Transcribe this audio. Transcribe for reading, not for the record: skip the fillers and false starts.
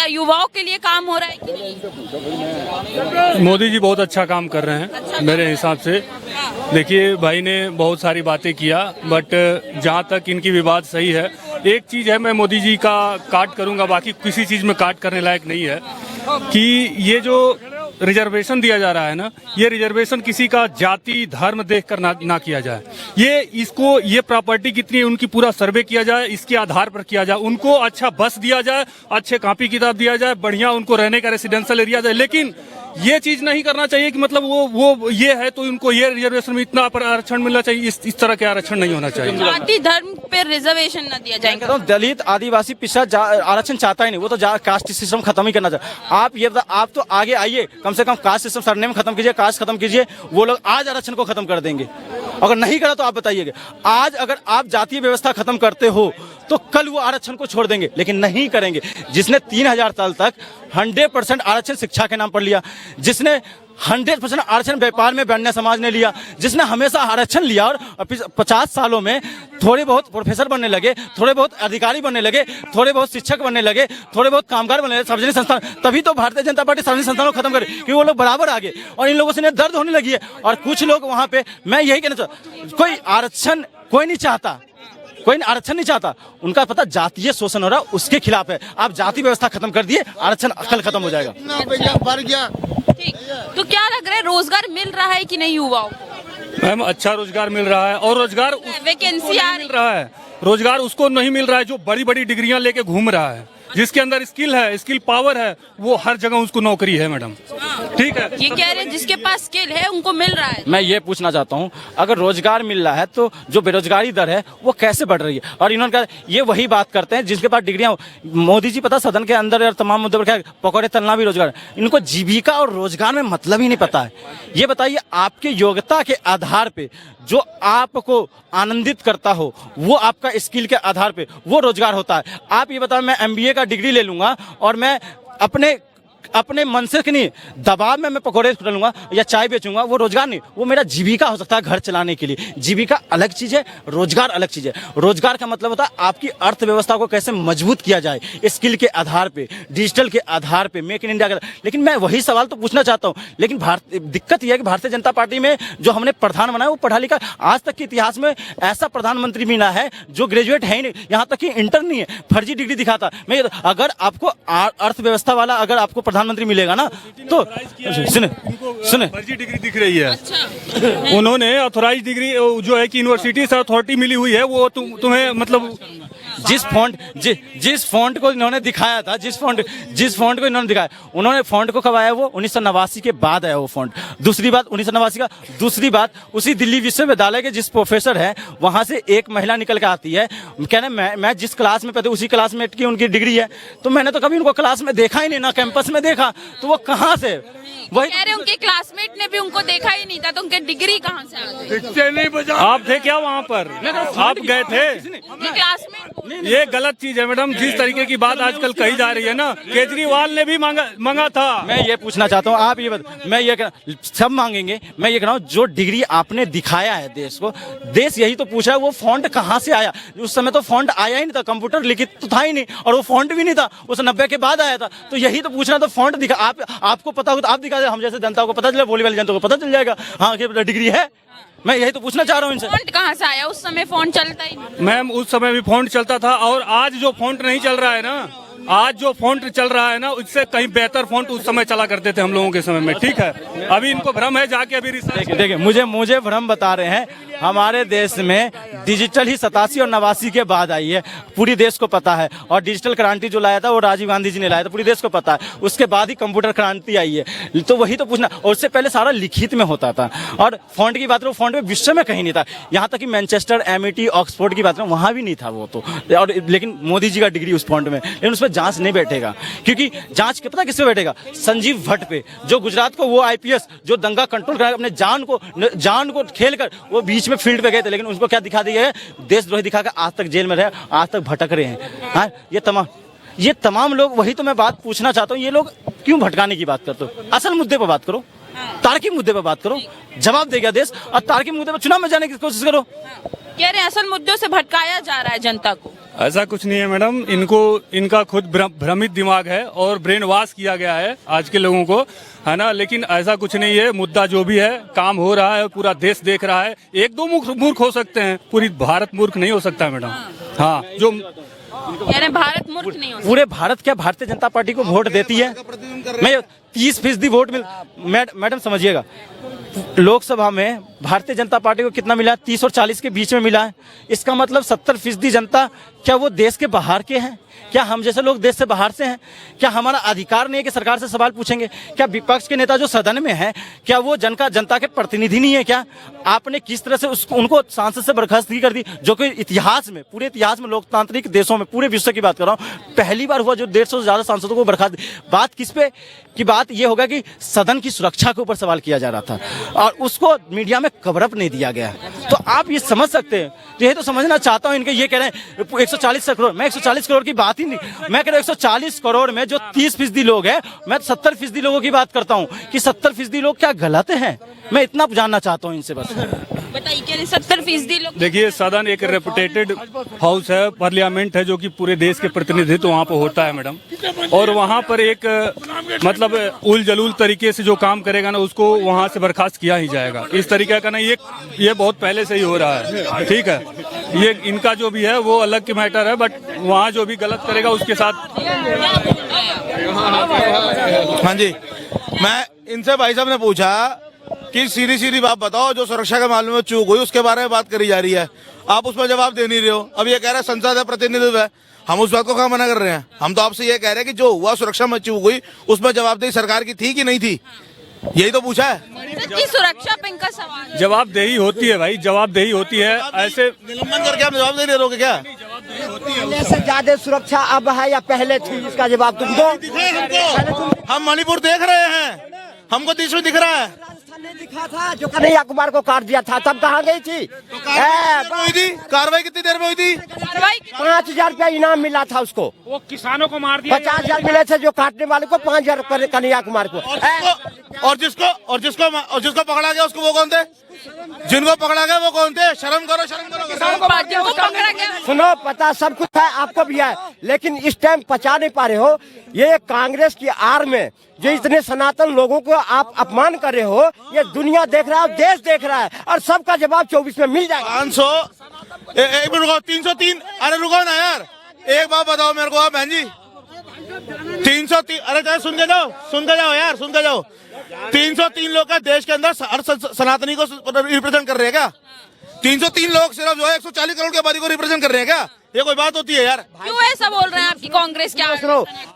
लगता है युवाओं के लिए काम हो रहा है कि नहीं? मोदी जी बहुत अच्छा काम कर रहे हैं मेरे हिसाब से। देखिए भाई ने बहुत सारी बातें किया, बट जहाँ तक इनकी विवाद सही है, एक चीज़ है मैं मोदी जी का काट करूँगा, बाकी किसी चीज़ में काट करने लायक नहीं है कि ये जो रिजर्वेशन दिया जा रहा है ना, ये रिजर्वेशन किसी का जाति धर्म देखकर ना किया जाए। ये प्रॉपर्टी कितनी है उनकी पूरा सर्वे किया जाए, इसके आधार पर किया जाए। उनको अच्छा बस दिया जाए, अच्छे कॉपी किताब दिया जाए, बढ़िया उनको रहने का रेसिडेंशियल एरिया जाए। लेकिन ये चीज नहीं करना चाहिए कि मतलब वो ये है तो उनको ये रिजर्वेशन में इतना आरक्षण मिलना चाहिए। इस तरह के आरक्षण नहीं होना चाहिए। जाति धर्म पे रिजर्वेशन न दिया जाएगा तो दलित आदिवासी पिछड़ा आरक्षण चाहता ही नहीं, वो तो कास्ट सिस्टम खत्म ही करना चाहता। आप तो आगे आइए, कम से कम कास्ट सिस्टम सरनेम खत्म कीजिए, कास्ट खत्म कीजिए। वो लोग आज आरक्षण को खत्म कर देंगे। अगर नहीं करा तो आप बताइएगा। आज अगर आप जातीय व्यवस्था खत्म करते हो तो कल वो आरक्षण को छोड़ देंगे, लेकिन नहीं करेंगे। जिसने 3000 साल तक 100% आरक्षण शिक्षा के नाम पर लिया, जिसने 100% आरक्षण व्यापार में वन्य समाज ने लिया, जिसने हमेशा आरक्षण लिया और 50 सालों में थोड़े बहुत प्रोफेसर बनने लगे, थोड़े बहुत अधिकारी बनने लगे, थोड़े बहुत शिक्षक बनने लगे, थोड़े बहुत कामगार बनने लगे, सार्वजनिक संस्थान। तभी तो भारतीय जनता पार्टी सार्वजनिक संस्थानों को खत्म करे, क्योंकि वो लोग बराबर आगे और इन लोगों से दर्द होने लगी है। और कुछ लोग वहां पे, मैं यही कहना चाहता, कोई आरक्षण कोई नहीं चाहता, कोई आरक्षण नहीं चाहता। उनका पता जातीय शोषण हो रहा, उसके खिलाफ है। आप जाति व्यवस्था खत्म कर दिए, आरक्षण कल खत्म हो जाएगा। ठीक, तो क्या लग रहा है रोजगार मिल रहा है कि नहीं युवाओं को? मैम अच्छा रोजगार मिल रहा है, और रोजगार वैकेंसी आ मिल रहा है। रोजगार उसको नहीं मिल रहा है जो बड़ी बड़ी डिग्रियां लेके घूम रहा है, जिसके अंदर स्किल है, स्किल पावर है, वो हर जगह उसको नौकरी है मैडम। ठीक है, ये कह रहे हैं जिसके पास स्किल है उनको मिल रहा है। मैं ये पूछना चाहता हूँ, अगर रोजगार मिल रहा है तो जो बेरोजगारी दर है वो कैसे बढ़ रही है? और इन्होंने कहा ये वही बात करते हैं जिसके पास डिग्रियां। मोदी जी पता सदन के अंदर और तमाम मुद्दों पर क्या पकौड़े तलना भी रोजगार। इनको जीविका और रोजगार में मतलब ही नहीं पता है। ये बताइए, आपके योग्यता के आधार पे जो आपको आनंदित करता हो, वो आपका स्किल के आधार पे वो रोजगार होता है। आप ये बताओ, मैं MBA का डिग्री ले लूंगा और मैं अपने मन से कि नहीं दबाव में मैं पकौड़े लूंगा या चाय बेचूंगा, वो रोजगार नहीं, वो मेरा जीविका हो सकता है घर चलाने के लिए। जीविका अलग चीज है, रोजगार अलग चीज है। रोजगार का मतलब होता है आपकी अर्थव्यवस्था को कैसे मजबूत किया जाए, स्किल के आधार पे, डिजिटल के आधार पे, मेक इन इंडिया का। लेकिन मैं वही सवाल तो पूछना चाहता हूँ, लेकिन दिक्कत यह है कि भारतीय जनता पार्टी में जो हमने प्रधान बनाया वो पढ़ा लिखा, आज तक के इतिहास में ऐसा प्रधानमंत्री मिला है जो ग्रेजुएट है ही नहीं, यहाँ तक कि इंटर नहीं है, फर्जी डिग्री दिखाता। मैं अगर आपको अर्थव्यवस्था वाला अगर आपको प्रधानमंत्री मिलेगा ना तो सुने फर्जी डिग्री दिख रही है। उन्होंने ऑथोराइज डिग्री जो है कि यूनिवर्सिटी से अथॉरिटी मिली हुई है, वो तुम्हें मतलब जिस फॉन्ट को इन्होंने दिखाया था, जिस फॉन्ट को इन्होंने दिखाया, उन्होंने फॉन्ट को कब आया? वो 1989 के बाद आया वो फॉन्ट। दूसरी बात 1989 का, दूसरी बात उसी दिल्ली विश्वविद्यालय के जिस प्रोफेसर है वहां से एक महिला निकल के आती है, कहना मैं जिस क्लास में पढ़ती उसी क्लासमेट की उनकी डिग्री है। तो मैंने तो कभी उनको क्लास में देखा ही नहीं, ना कैंपस में देखा, तो वो कहाँ से? वही कह रहे उनके क्लासमेट ने भी उनको देखा ही नहीं था, तो उनके डिग्री कहाँ से आ गई? आप थे क्या वहाँ पर? आप गए थे? क्लासमेट ये गलत चीज है मैडम। जिस तरीके की बात आजकल कही जा रही है ना, केजरीवाल ने भी मांगा था। मैं ये पूछना चाहता हूँ, आप ये मैं ये सब मांगेंगे, मैं ये कह रहा हूँ जो डिग्री आपने दिखाया है देश को, देश यही तो पूछा है वो फॉन्ट कहाँ से आया? उस समय तो फॉन्ट आया ही नहीं था, कंप्यूटर लिखित तो था ही नहीं, और वो फॉन्ट भी नहीं था, उस 90 के बाद आया था। तो यही तो पूछना, तो फॉन्ट दिखा, आपको पता हो तो आप दिखा दे, हम जैसे जनता को पता चले, बोली वाली जनता को पता चल जाएगा हाँ कि डिग्री है। मैं यही तो पूछना चाह रहा हूँ इनसे। फॉन्ट कहाँ से आया? उस समय फॉन्ट चलता ही नहीं। मैम उस समय भी फॉन्ट चलता था, और आज जो फॉन्ट नहीं चल रहा है ना, आज जो फॉन्ट चल रहा है ना, उससे कहीं बेहतर फॉन्ट उस समय चला करते थे हम लोगों के समय में। ठीक है, अभी इनको भ्रम है, जाके अभी रिसर्च देखिए मुझे भ्रम बता रहे हैं। हमारे देश में डिजिटल ही 87 और 89 के बाद आई है, पूरी देश को पता है। और डिजिटल क्रांति जो लाया था वो राजीव गांधी जी ने लाया था, पूरी देश को पता है। उसके बाद ही कंप्यूटर क्रांति आई है। तो वही तो पूछना, और उससे पहले सारा लिखित में होता था। और फॉन्ट की बात करो, फॉन्ट में विश्व में कहीं नहीं था, यहाँ तक कि मैनचेस्टर, MIT, ऑक्सफोर्ड की बात करो, वहां भी नहीं था वो तो। और लेकिन मोदी जी का डिग्री उस फॉन्ट में, लेकिन उसमें जांच नहीं बैठेगा, क्योंकि जांच पता किस पे बैठेगा? संजीव भट्ट पे, जो गुजरात को वो IPS जो दंगा कंट्रोल कर अपने जान को खेल कर वो बीच में फील्ड पे गए थे, लेकिन उसको क्या दिखा दिया है? देशद्रोही दिखाकर आज तक जेल में रहे, आज तक भटक रहे हैं। हाँ, ये तमाम लोग, वही तो मैं बात पूछना चाहता हूँ, ये लोग क्यों भटकाने की बात करते हो? असल मुद्दे पर बात करो, तार्किक मुद्दे पर बात करो, जवाब देगा देश। और तार्किक मुद्दे पर चुनाव में जाने की कोशिश करो। कह रहे हैं असल मुद्दों से भटकाया जा रहा है जनता को। ऐसा कुछ नहीं है मैडम, इनका खुद भ्रमित दिमाग है और ब्रेन वॉश किया गया है आज के लोगों को, है ना। लेकिन ऐसा कुछ नहीं है, मुद्दा जो भी है काम हो रहा है, पूरा देश देख रहा है। एक दो मूर्ख हो सकते हैं, पूरी भारत मूर्ख नहीं हो सकता मैडम। हाँ, जो कह रहे हैं भारत मूर्ख नहीं हो। पूरे भारत क्या भारतीय जनता पार्टी को वोट देती है? मैं 30% वोट मैडम समझिएगा, लोकसभा में भारतीय जनता पार्टी को कितना मिला? 30 और 40 के बीच में मिला है। इसका मतलब 70% जनता क्या वो देश के बाहर के हैं? क्या हम जैसे लोग देश से बाहर से हैं? क्या हमारा अधिकार नहीं है कि सरकार से सवाल पूछेंगे? क्या विपक्ष के नेता जो सदन में है, क्या वो जनता के प्रतिनिधि नहीं है? क्या आपने किस तरह से उनको सांसद से बर्खास्तगी कर दी, जो कि इतिहास में, पूरे इतिहास में, लोकतांत्रिक देशों में, पूरे विश्व की बात कर रहा हूँ, पहली बार हुआ जो 150 से ज्यादा सांसदों को बर्खास्त। बात किस पे की बात ये होगा कि सदन की सुरक्षा के ऊपर सवाल किया जा रहा था और उसको मीडिया में कवर अप नहीं दिया गया। तो आप ये समझ सकते हैं, तो ये तो समझना चाहता हूँ इनके, ये कह रहे हैं 140 करोड़, मैं 140 करोड़ की बात ही नहीं, मैं कह रहा हूँ 140 करोड़ में जो 30% लोग हैं, मैं 70% लोगों की बात करता हूँ कि 70% लोग क्या गलत हैं? मैं इतना जानना चाहता हूँ इनसे बस। बताइए, कह रहे 70% लोग। देखिए, सदन एक रेपुटेटेड हाउस है, पार्लियामेंट है, जो कि पूरे देश के प्रतिनिधित्व वहाँ पर होता है मैडम। और वहाँ पर एक मतलब उल जलूल तरीके से जो काम करेगा ना, उसको वहाँ से बर्खास्त किया ही जाएगा। इस तरीके का नहीं, ये बहुत पहले से ही हो रहा है, ठीक है। ये इनका जो भी है वो अलग की मैटर है, बट वहाँ जो भी गलत करेगा उसके साथ। हाँ जी, मैं इनसे भाई साहब ने पूछा कि सीधी बात बताओ, जो सुरक्षा के मामले में चूक हुई उसके बारे में बात करी जा रही है, आप उस पर जवाब दे नहीं रहे हो। अब ये कह रहे हैं संसद है, प्रतिनिधित्व है, हम उस बात को कहाँ मना कर रहे हैं? हम तो आपसे ये कह रहे हैं कि जो हुआ सुरक्षा में चूक हुई उसमें जवाबदेही सरकार की थी कि नहीं थी, यही तो पूछा है। सच्ची सुरक्षा पे इनका सवाल है। जवाबदेही होती है भाई, जवाबदेही होती है। ऐसे निलंबन करके आप जवाब नहीं रहोगे क्या? पहले से ज्यादा सुरक्षा अब है या पहले थी? इसका जवाब तुम दो। हम मणिपुर देख रहे हैं, हमको देश में दिख रहा है। राजस्थान ने दिखा था जो कन्हैया कुमार को काट दिया था, तब कहाँ गई थी? कार्रवाई कितनी देर में हुई थी? 5,000 रुपया इनाम मिला था उसको। वो किसानों को मार दिया। 50,000 मिले थे जो काटने वाले को, 5,000 रुपये कन्हैया कुमार को। और जिसको पकड़ा गया उसको वो कौन थे? जिनको पकड़ा गया वो कौन थे? शर्म करो, शर्म करो। पार्टियों को पकड़ा गया। सुनो, पता सब कुछ है, आपको भी है, लेकिन इस टाइम पचा नहीं पा रहे हो। ये कांग्रेस की आड़ में जो इतने सनातन लोगों को आप अपमान कर रहे हो, ये दुनिया देख रहा है, देश देख रहा है, और सबका जवाब 24 में मिल जाएगा। 500 एक मिनट रुको, 303। अरे रुको ना यार, एक बात बताओ मेरे को बहन जी, 303। अरे सुन के जाओ यार, सुन के जाओ। 303 लोग का देश के अंदर हर सनातनी को रिप्रेजेंट कर रहे हैं क्या? 303 लोग सिर्फ जो है 140 करोड़ की आबादी को रिप्रेजेंट कर रहे हैं क्या? ये कोई बात होती है यार? क्यों ऐसा बोल रहे हैं आपकी कांग्रेस क्या? सुनो,